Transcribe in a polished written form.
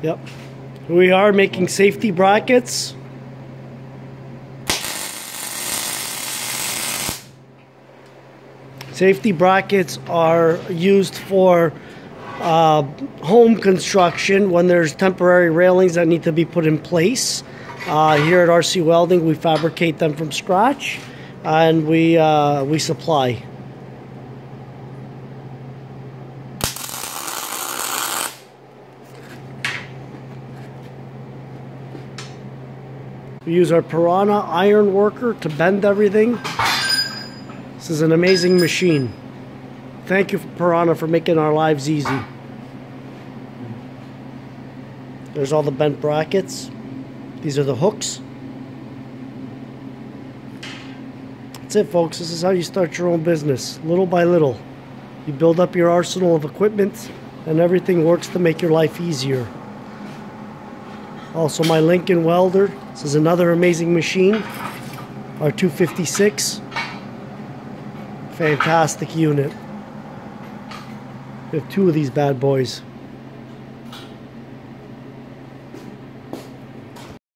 Yep. We are making safety brackets. Safety brackets are used for home construction when there's temporary railings that need to be put in place. Here at RC Welding, we fabricate them from scratch, and we supply. We use our Piranha iron worker to bend everything. This is an amazing machine. Thank you, Piranha, for making our lives easy. There's all the bent brackets. These are the hooks. That's it, folks. This is how you start your own business, little by little. You build up your arsenal of equipment, and everything works to make your life easier. Also, my Lincoln welder. This is another amazing machine. Our 256. Fantastic unit. We have two of these bad boys.